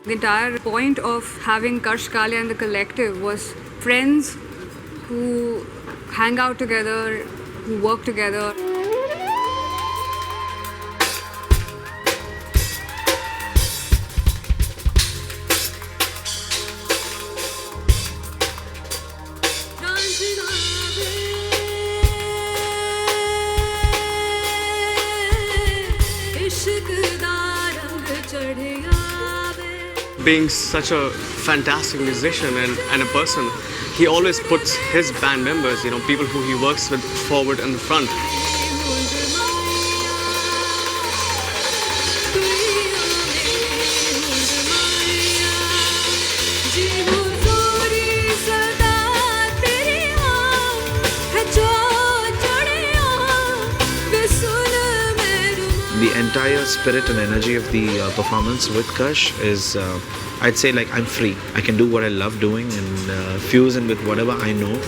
The entire point of having Karsh Kale and the collective was friends who hang out together, who work together. Being such a fantastic musician and a person, he always puts his band members, people who he works with, forward in the front. The entire spirit and energy of the performance with Karsh is, I'd say, like, I'm free. I can do what I love doing and fuse in with whatever I know.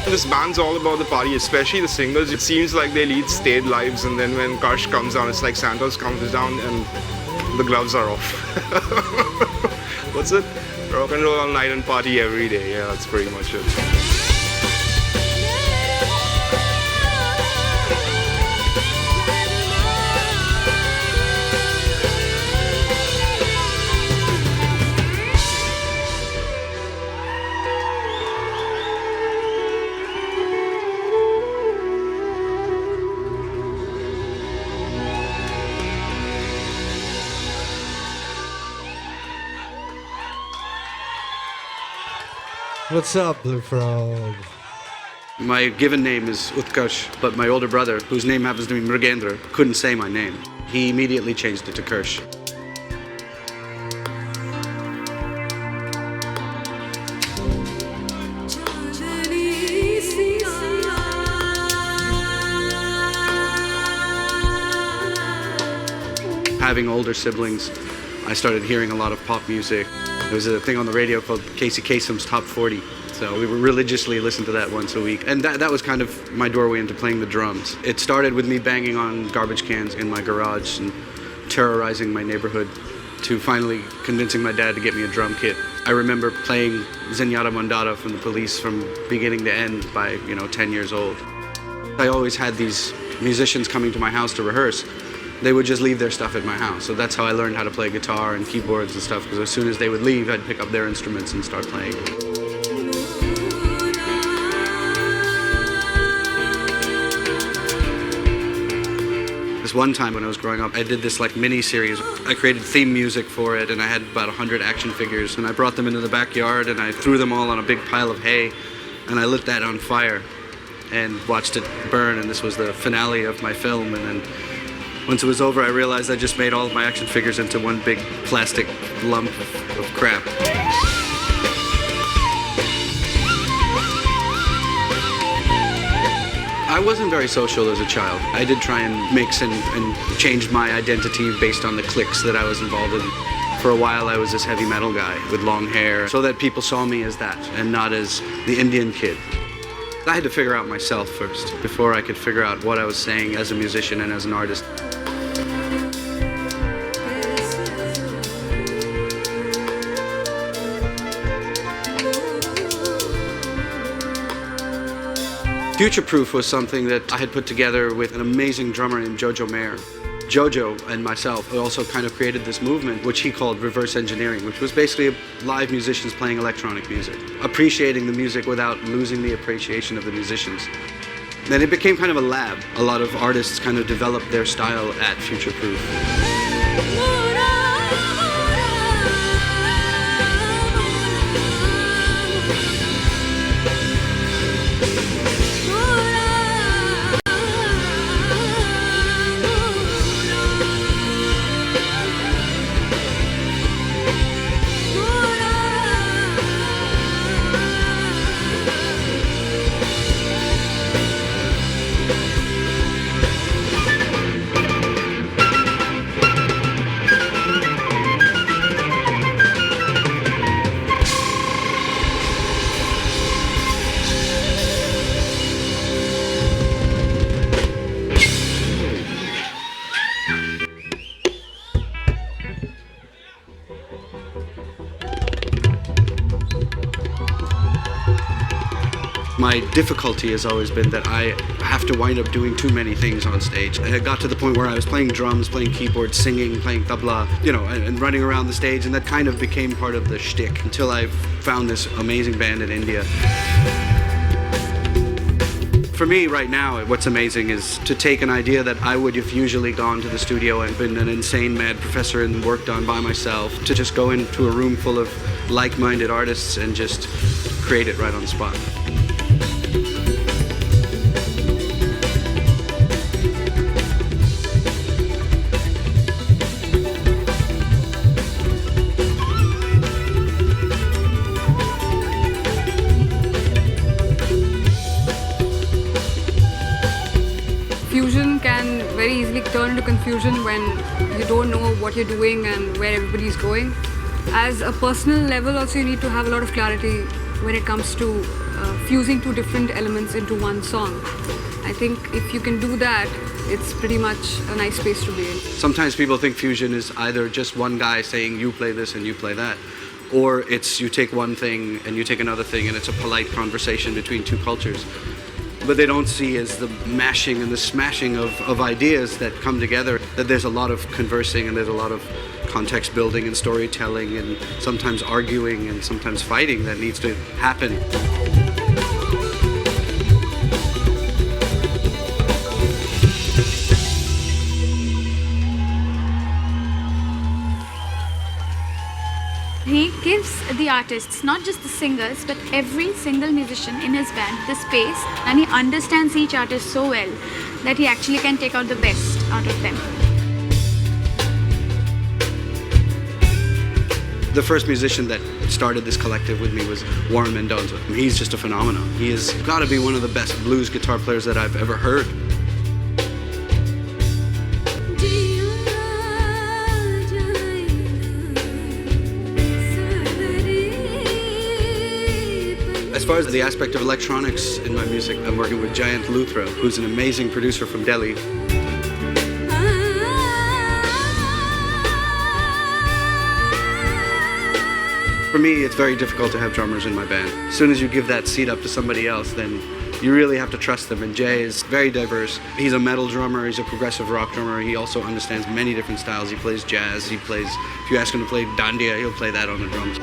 This band's all about the party, especially the singles. It seems like they lead staid lives, and then when Karsh comes down, it's like Santos comes down and the gloves are off. What's it? Rock and roll all night and party every day. Yeah, that's pretty much it. What's up, Blue Frog? My given name is Utkarsh, but my older brother, whose name happens to be Mrigendra, couldn't say my name. He immediately changed it to Karsh. Having older siblings, I started hearing a lot of pop music. There was a thing on the radio called Casey Kasem's Top 40. So we would religiously listen to that once a week. And that was kind of my doorway into playing the drums. It started with me banging on garbage cans in my garage and terrorizing my neighborhood, to finally convincing my dad to get me a drum kit. I remember playing Zenyatta Mandata from the Police from beginning to end by, 10 years old. I always had these musicians coming to my house to rehearse. They would just leave their stuff at my house. So that's how I learned how to play guitar and keyboards and stuff, because as soon as they would leave, I'd pick up their instruments and start playing. This one time when I was growing up, I did this mini series. I created theme music for it, and I had about 100 action figures, and I brought them into the backyard and I threw them all on a big pile of hay, and I lit that on fire and watched it burn, and this was the finale of my film. And then once it was over, I realized I just made all of my action figures into one big plastic lump of crap. I wasn't very social as a child. I did try and mix and change my identity based on the cliques that I was involved in. For a while, I was this heavy metal guy with long hair, so that people saw me as that and not as the Indian kid. I had to figure out myself first before I could figure out what I was saying as a musician and as an artist. Future Proof was something that I had put together with an amazing drummer named Jojo Mayer. Jojo and myself also kind of created this movement, which he called reverse engineering, which was basically live musicians playing electronic music, appreciating the music without losing the appreciation of the musicians. Then it became kind of a lab. A lot of artists kind of developed their style at Future Proof. My difficulty has always been that I have to wind up doing too many things on stage. I got to the point where I was playing drums, playing keyboard, singing, playing tabla, and running around the stage, and that kind of became part of the shtick until I found this amazing band in India. For me right now, what's amazing is to take an idea that I would have usually gone to the studio and been an insane mad professor and worked on by myself, to just go into a room full of like-minded artists and just create it right on the spot. Fusion can very easily turn into confusion when you don't know what you're doing and where everybody's going. As a personal level also, you need to have a lot of clarity when it comes to fusing two different elements into one song. I think if you can do that, it's pretty much a nice space to be in. Sometimes people think fusion is either just one guy saying you play this and you play that, or it's you take one thing and you take another thing and it's a polite conversation between two cultures. But they don't see is the mashing and the smashing of ideas that come together, that there's a lot of conversing and there's a lot of context building and storytelling and sometimes arguing and sometimes fighting that needs to happen. He gives the artists, not just the singers, but every single musician in his band, the space, and he understands each artist so well that he actually can take out the best out of them. The first musician that started this collective with me was Warren Mendoza. He's just a phenomenon. He has got to be one of the best blues guitar players that I've ever heard. As far as the aspect of electronics in my music, I'm working with Jayant Luthra, who's an amazing producer from Delhi. For me, it's very difficult to have drummers in my band. As soon as you give that seat up to somebody else, then you really have to trust them. And Jay is very diverse. He's a metal drummer, he's a progressive rock drummer. He also understands many different styles. He plays jazz, if you ask him to play dandiya, he'll play that on the drums.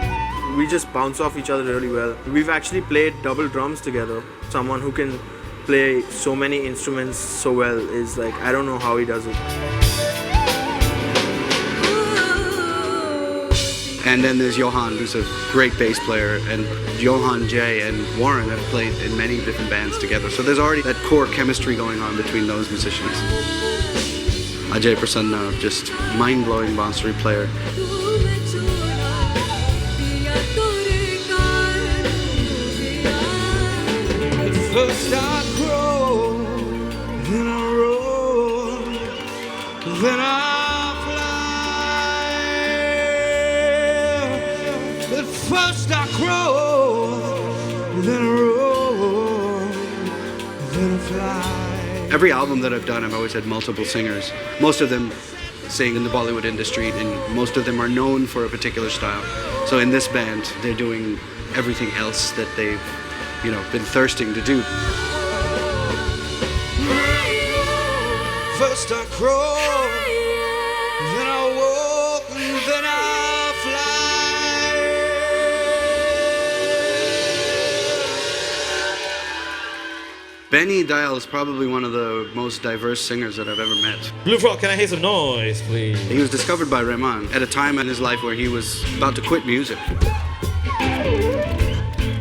We just bounce off each other really well. We've actually played double drums together. Someone who can play so many instruments so well is like, I don't know how he does it. And then there's Johan, who's a great bass player, and Johan, Jay, and Warren have played in many different bands together. So there's already that core chemistry going on between those musicians. Ajay Prasanna, just mind-blowing bansuri player. First I grow, then I roll, then I fly. But first I grow, then I roll, then I fly. Every album that I've done, I've always had multiple singers. Most of them sing in the Bollywood industry, and most of them are known for a particular style. So in this band, they're doing everything else that they've been thirsting to do. First I crawl, then I walk, and then I fly. Benny Dial is probably one of the most diverse singers that I've ever met. Blue Frog, can I hear some noise, please? He was discovered by Rahman at a time in his life where he was about to quit music.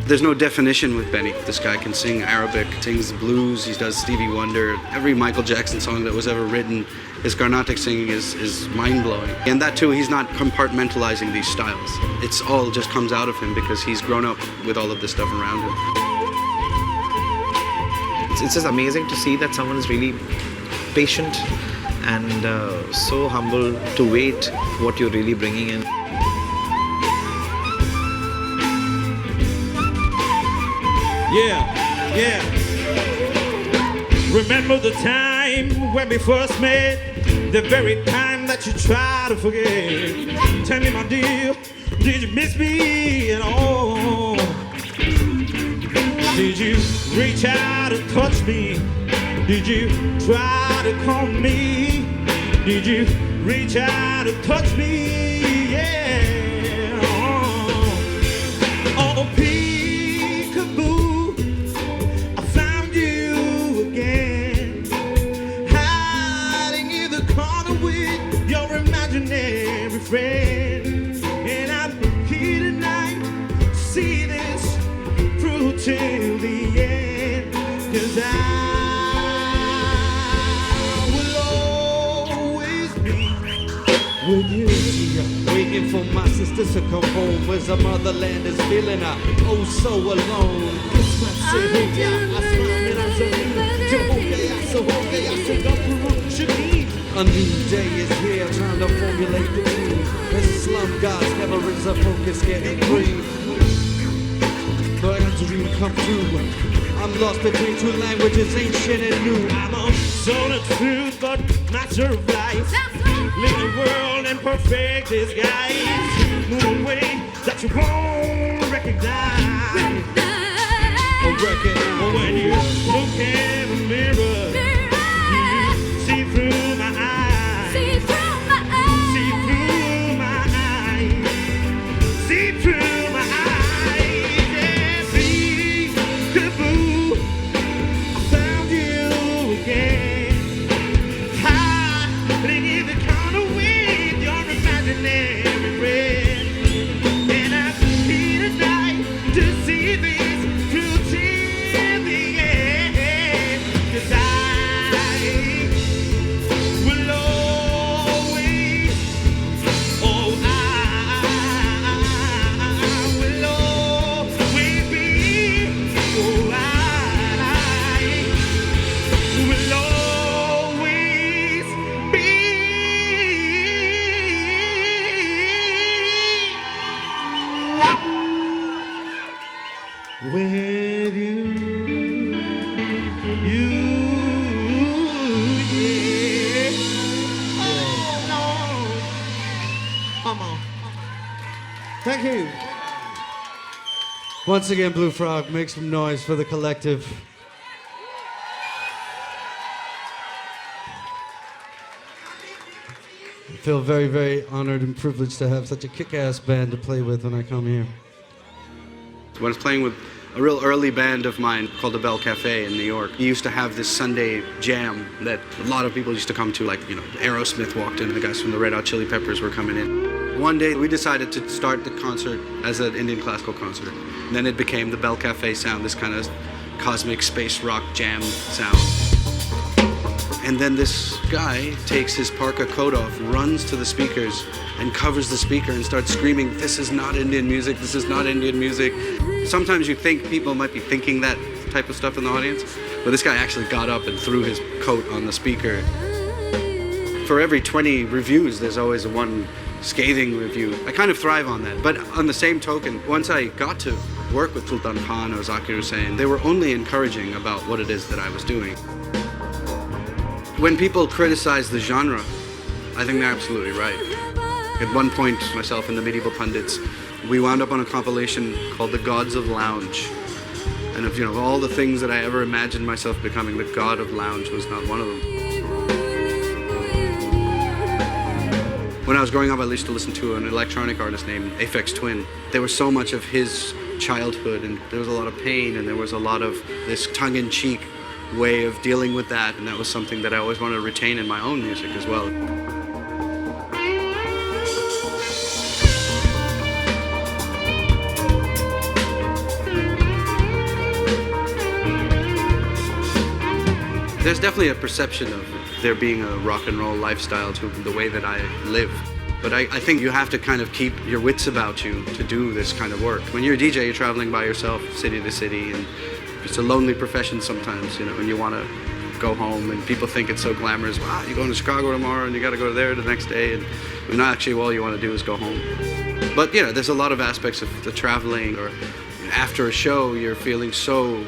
There's no definition with Benny. This guy can sing Arabic, sings blues, he does Stevie Wonder. Every Michael Jackson song that was ever written, his Carnatic singing is mind-blowing. And that too, he's not compartmentalizing these styles. It's all just comes out of him because he's grown up with all of this stuff around him. It's just amazing to see that someone is really patient and so humble to wait for what you're really bringing in. Yeah. Remember the time when we first met, the very time that you try to forget. Tell me, my dear, did you miss me at all? Did you reach out and touch me? Did you try to call me? Did you reach out and touch me? Yeah. Oh, peekaboo, I found you again, hiding in the corner with your imaginary friend. And I'm here tonight to see this through till the end, 'cause I will always be with you. Waiting for my sisters to come home, as the motherland is feeling oh so alone. A new day is here, trying to formulate the dream. The slum gods never is a focus, getting free. But a dream come true. I'm lost between two languages, ancient and new. I'm a soul of truth, but not your life. Live the world in perfect disguise. Move away that you won't recognize. When you look in the mirror, you see through my eyes. See through my eyes. See through my eyes. See through my eyes. Yeah, peekaboo, I found you again. Hiding in the corner with your imaginary friend. And I'm here tonight to see this through till the end. 'Cause I will always, oh, I will always be, oh, I will always be with you. Yeah. Oh, no. Come on. Thank you. Once again, Blue Frog, make some noise for the collective. I feel very, very honored and privileged to have such a kick-ass band to play with when I come here. When I was playing with a real early band of mine called the Bell Cafe in New York, we used to have this Sunday jam that a lot of people used to come to, like, you know, Aerosmith walked in, the guys from the Red Hot Chili Peppers were coming in. One day we decided to start the concert as an Indian classical concert. And then it became the Bell Cafe sound, this kind of cosmic space rock jam sound. And then this guy takes his parka coat off, runs to the speakers, and covers the speaker and starts screaming, "This is not Indian music, this is not Indian music." Sometimes you think people might be thinking that type of stuff in the audience, but this guy actually got up and threw his coat on the speaker. For every 20 reviews, there's always one scathing review. I kind of thrive on that. But on the same token, once I got to work with Sultan Khan or Zakir Hussain, they were only encouraging about what it is that I was doing. When people criticize the genre, I think they're absolutely right. At one point, myself and the Medieval Pundits, we wound up on a compilation called The Gods of Lounge. And of, you know, all the things that I ever imagined myself becoming, the God of Lounge was not one of them. When I was growing up, I used to listen to an electronic artist named Aphex Twin. There was so much of his childhood, and there was a lot of pain, and there was a lot of this tongue-in-cheek way of dealing with that, and that was something that I always wanted to retain in my own music as well. There's definitely a perception of there being a rock and roll lifestyle to the way that I live. But I think you have to kind of keep your wits about you to do this kind of work. When you're a DJ, you're traveling by yourself, city to city, and it's a lonely profession sometimes, you know, and you want to go home, and people think it's so glamorous. Wow, you're going to Chicago tomorrow, and you got to go there the next day, and actually all you want to do is go home. But, you know, there's a lot of aspects of the traveling, or after a show, you're feeling so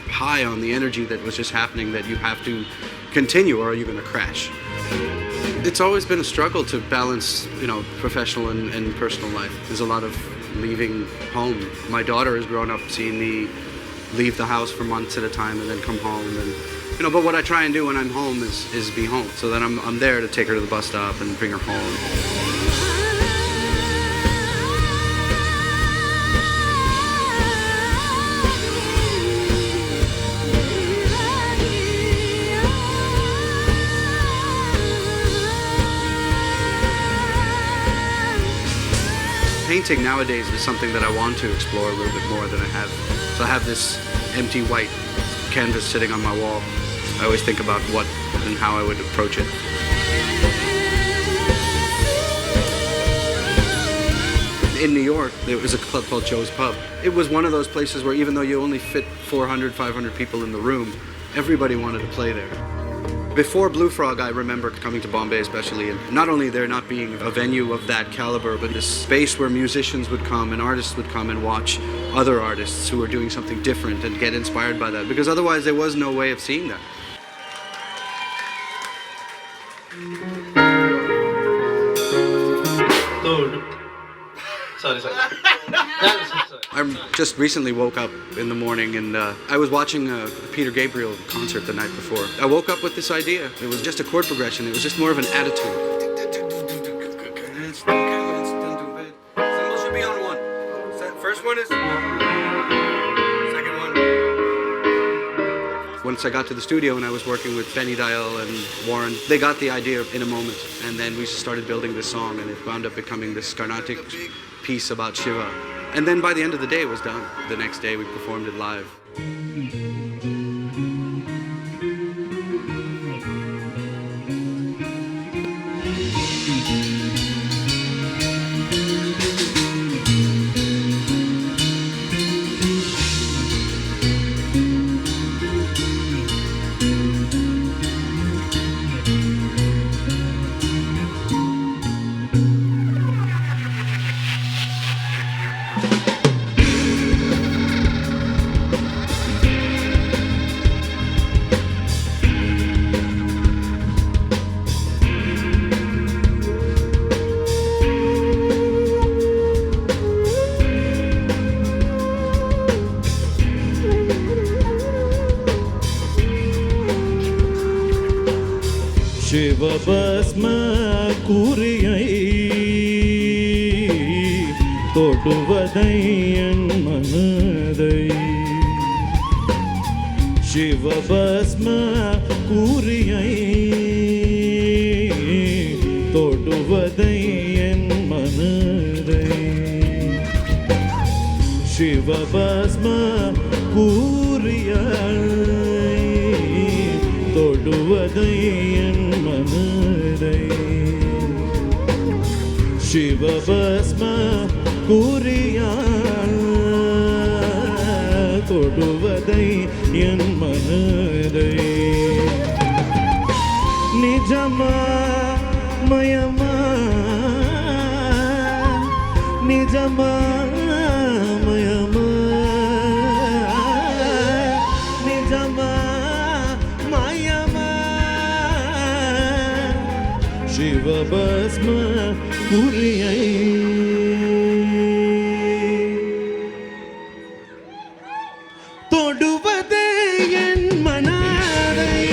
high on the energy that was just happening that you have to continue, or are you going to crash? It's always been a struggle to balance, you know, professional and personal life. There's a lot of leaving home. My daughter has grown up seeing me leave the house for months at a time and then come home. And but what I try and do when I'm home is be home. So then I'm there to take her to the bus stop and bring her home. Painting nowadays is something that I want to explore a little bit more than I have. So I have this empty white canvas sitting on my wall. I always think about what and how I would approach it. In New York, there was a club called Joe's Pub. It was one of those places where even though you only fit 400, 500 people in the room, everybody wanted to play there. Before Blue Frog, I remember coming to Bombay especially, and not only there not being a venue of that caliber, but this space where musicians would come and artists would come and watch other artists who were doing something different and get inspired by that, because otherwise there was no way of seeing that. Sorry. I just recently woke up in the morning and I was watching a Peter Gabriel concert the night before. I woke up with this idea. It was just a chord progression. It was just more of an attitude. Cymbals should be on one. First one is... Second one. Once I got to the studio and I was working with Benny Dial and Warren, they got the idea in a moment. And then we started building this song and it wound up becoming this Carnatic piece about Shiva. And then by the end of the day, it was done. The next day, we performed it live. Shiva basma kuriyai toduvadayan manadai Shiva basma kuriyai toduvadayan manadai Shiva basma kuriyai toduvadayan Shiva basma kuriya toduvadai yan manadai Nijama mayama Nijama mayama Nijama mayama Shiva basma kuriyai toduvadayan manadai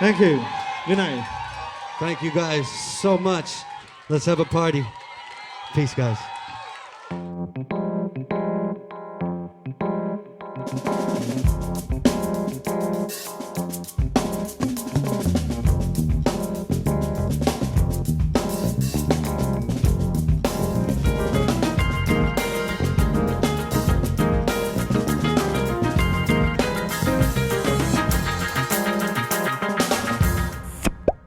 Thank you. Good night. Thank you guys so much. Let's have a party. Peace, guys.